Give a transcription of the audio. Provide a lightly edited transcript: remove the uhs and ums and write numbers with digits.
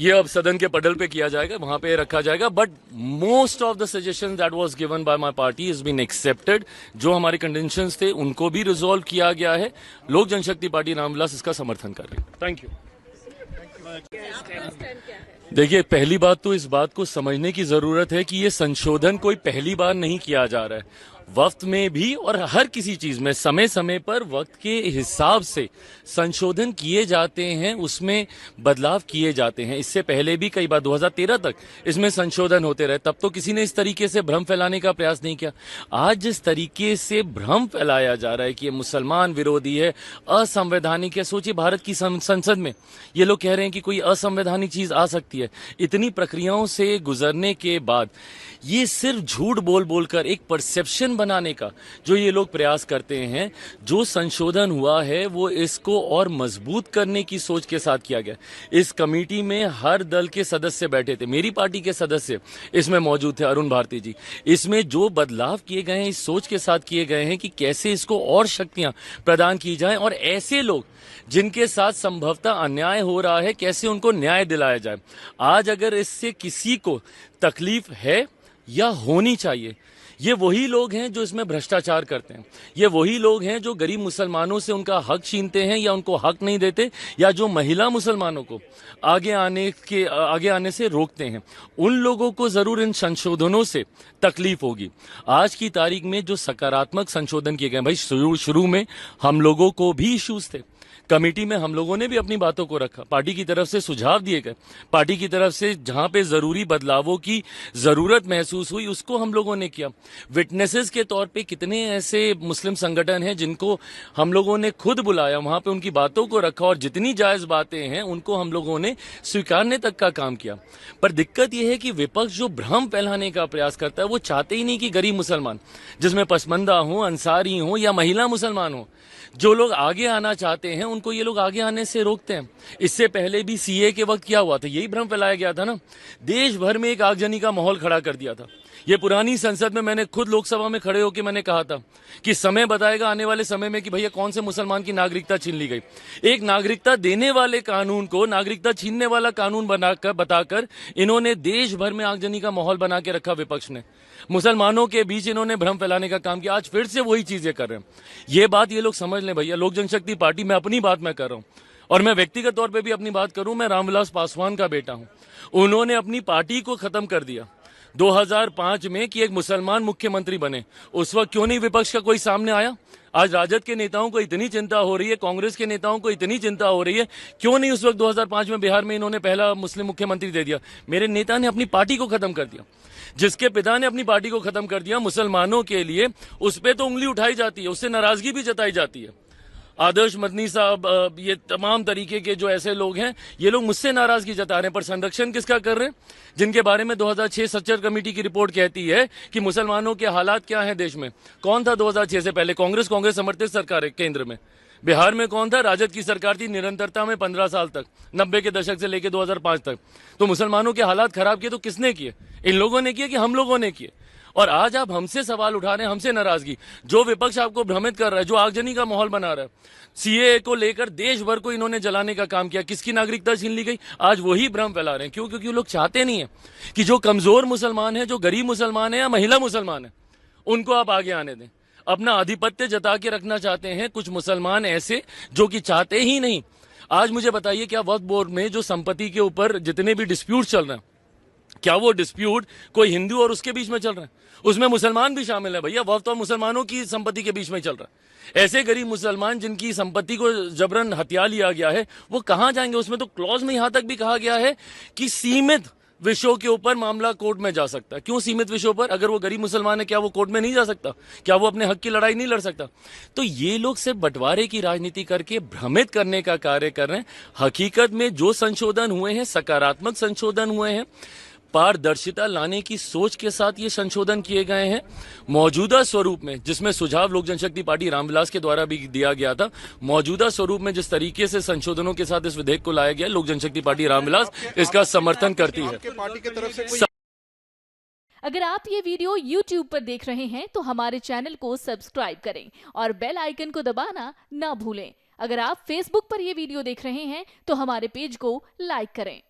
ये अब सदन के पटल पे किया जाएगा, वहां पे रखा जाएगा। But most of the suggestion that was given by my party is been accepted. जो हमारे कंडीशंस थे उनको भी रिजॉल्व किया गया है। लोक जनशक्ति पार्टी रामविलास इसका समर्थन कर रही है। Thank you. देखिए, पहली बात तो इस बात को समझने की जरूरत है कि ये संशोधन कोई पहली बार नहीं किया जा रहा है। वक्त में भी और हर किसी चीज में समय समय पर वक्त के हिसाब से संशोधन किए जाते हैं, उसमें बदलाव किए जाते हैं। इससे पहले भी कई बार 2013 तक इसमें संशोधन होते रहे, तब तो किसी ने इस तरीके से भ्रम फैलाने का प्रयास नहीं किया। आज जिस तरीके से भ्रम फैलाया जा रहा है कि ये मुसलमान विरोधी है, असंवैधानिक है। सोचिए, भारत की संसद में ये लोग कह रहे हैं कि कोई असंवैधानिक चीज आ सकती है। इतनी प्रक्रियाओं से गुजरने के बाद ये सिर्फ झूठ बोल बोलकर एक परसेप्शन बनाने का जो ये लोग प्रयास करते हैं, जो संशोधन हुआ है वो इसको और मजबूत करने की सोच के साथ किया गया। इस कमेटी में हर दल के सदस्य बैठे थे, मेरी पार्टी के सदस्य इसमें मौजूद थे, अरुण भारती जी। इसमें जो बदलाव किए गए हैं इस सोच के साथ किए गए हैं कि कैसे इसको और शक्तियां प्रदान की जाए और ऐसे लोग जिनके साथ संभवतः अन्याय हो रहा है कैसे उनको न्याय दिलाया जाए। आज अगर इससे किसी को तकलीफ है या होनी चाहिए, ये वही लोग हैं जो इसमें भ्रष्टाचार करते हैं। ये वही लोग हैं जो गरीब मुसलमानों से उनका हक छीनते हैं या उनको हक नहीं देते, या जो महिला मुसलमानों को आगे आने से रोकते हैं। उन लोगों को जरूर इन संशोधनों से तकलीफ होगी। आज की तारीख में जो सकारात्मक संशोधन किए गए, भाई शुरू में हम लोगों को भी इश्यूज थे, कमेटी में हम लोगों ने भी अपनी बातों को रखा, पार्टी की तरफ से सुझाव दिए गए, पार्टी की तरफ से जहां पे जरूरी बदलावों की जरूरत महसूस हुई उसको हम लोगों ने किया। विटनेसेस के तौर पे कितने ऐसे मुस्लिम संगठन हैं जिनको हम लोगों ने खुद बुलाया, वहां पे उनकी बातों को रखा और जितनी जायज बातें हैं उनको हम लोगों ने स्वीकारने तक का काम किया। पर दिक्कत यह है कि विपक्ष जो भ्रम फैलाने का प्रयास करता है, वो चाहते ही नहीं कि गरीब मुसलमान, जिसमें पसमंदा हो, अंसारी हो या महिला मुसलमान हो, जो लोग आगे आना चाहते हैं उनको ये लोग आगे आने से रोकते हैं। इससे पहले भी सीए के वक्त क्या हुआ था, यही भ्रम फैलाया गया था ना। देश भर में एक आगजनी का माहौल खड़ा कर दिया था। ये पुरानी संसद में मैंने खुद लोकसभा में खड़े होकर मैंने कहा था कि समय बताएगा आने वाले समय में कि भैया कौन से मुसलमान की नागरिकता छीन ली गई। एक नागरिकता देने वाले कानून को नागरिकता छीनने वाला कानून बताकर इन्होंने देश भर में आगजनी का माहौल बना के रखा। विपक्ष ने मुसलमानों के बीच इन्होंने भ्रम फैलाने का काम किया। आज फिर से वही चीजें कर रहे हैं। ये बात ये लोग समझ लें भैया। लोक जनशक्ति पार्टी में अपनी बात मैं कर रहा हूं और मैं व्यक्तिगत तौर पे भी अपनी बात करूं, मैं रामविलास पासवान का बेटा हूं। उन्होंने अपनी पार्टी को खत्म कर दिया 2005 में कि एक मुसलमान मुख्यमंत्री बने। उस वक्त क्यों नहीं विपक्ष का कोई सामने आया? आज राजद के नेताओं को इतनी चिंता हो रही है, कांग्रेस के नेताओं को इतनी चिंता हो रही है, क्यों नहीं उस वक्त 2005 में बिहार में इन्होंने पहला मुस्लिम मुख्यमंत्री दे दिया? मेरे नेता ने अपनी पार्टी को खत्म कर दिया। जिसके पिता ने अपनी पार्टी को खत्म कर दिया, मुसलमानों के लिए उस पर तो उंगली उठाई जाती है, उससे नाराजगी भी जताई जाती है। आदर्श मदनी साहब, ये तमाम तरीके के जो ऐसे लोग हैं, ये लोग मुझसे नाराजगी जता रहे हैं। पर संरक्षण किसका कर रहे हैं? जिनके बारे में 2006 सच्चर कमेटी की रिपोर्ट कहती है कि मुसलमानों के हालात क्या हैं देश में। कौन था 2006 से पहले? कांग्रेस समर्थित सरकार है केंद्र में। बिहार में कौन था? राजद की सरकार थी निरंतरता में 15 साल तक, 90 के दशक से लेकर 2005 तक। तो मुसलमानों के हालात खराब किए तो किसने किए? इन लोगों ने किए कि हम लोगों ने किए? और आज आप हमसे सवाल उठा रहे हैं, हमसे नाराजगी। जो विपक्ष आपको भ्रमित कर रहा है, जो आगजनी का माहौल बना रहा है, सीए को लेकर देश भर को इन्होंने जलाने का काम किया। किसकी नागरिकता छीन ली गई? आज वही भ्रम फैला रहे हैं। क्यों? क्योंकि वो लोग चाहते नहीं है कि जो कमजोर मुसलमान है, जो गरीब मुसलमान है या महिला मुसलमान है, उनको आप आगे आने दें। अपना आधिपत्य जता के रखना चाहते हैं कुछ मुसलमान ऐसे जो कि चाहते ही नहीं। आज मुझे बताइए, क्या वक्फ बोर्ड में जो संपत्ति के ऊपर जितने भी डिस्प्यूट चल रहे हैं, क्या वो डिस्प्यूट कोई हिंदू और उसके बीच में चल रहा है? उसमें मुसलमान भी शामिल है भैया। वक्फ तो मुसलमानों की संपत्ति के बीच में चल रहा है। ऐसे गरीब मुसलमान जिनकी संपत्ति को जबरन हथिया लिया गया है, वो कहां जाएंगे? उसमें तो क्लॉज में यहां तक भी कहा गया है कि सीमित विषयों के ऊपर मामला कोर्ट में जा सकता है। क्यों सीमित विषयों पर? अगर वो गरीब मुसलमान है, क्या वो कोर्ट में नहीं जा सकता? क्या वो अपने हक की लड़ाई नहीं लड़ सकता? तो ये लोग सिर्फ बंटवारे की राजनीति करके भ्रमित करने का कार्य कर रहे हैं। हकीकत में जो संशोधन हुए हैं, सकारात्मक संशोधन हुए हैं, पारदर्शिता लाने की सोच के साथ ये संशोधन किए गए हैं। मौजूदा स्वरूप में, जिसमें सुझाव लोक जनशक्ति पार्टी रामविलास के द्वारा भी दिया गया था, मौजूदा स्वरूप में जिस तरीके से संशोधनों के साथ इस विधेयक को लाया गया, लोक जनशक्ति पार्टी रामविलास इसका समर्थन करती है। अगर आप ये वीडियो YouTube पर देख रहे हैं तो हमारे चैनल को सब्सक्राइब करें और बेल आइकन को दबाना ना भूलें। अगर आप Facebook पर ये वीडियो देख रहे हैं तो हमारे पेज को लाइक करें।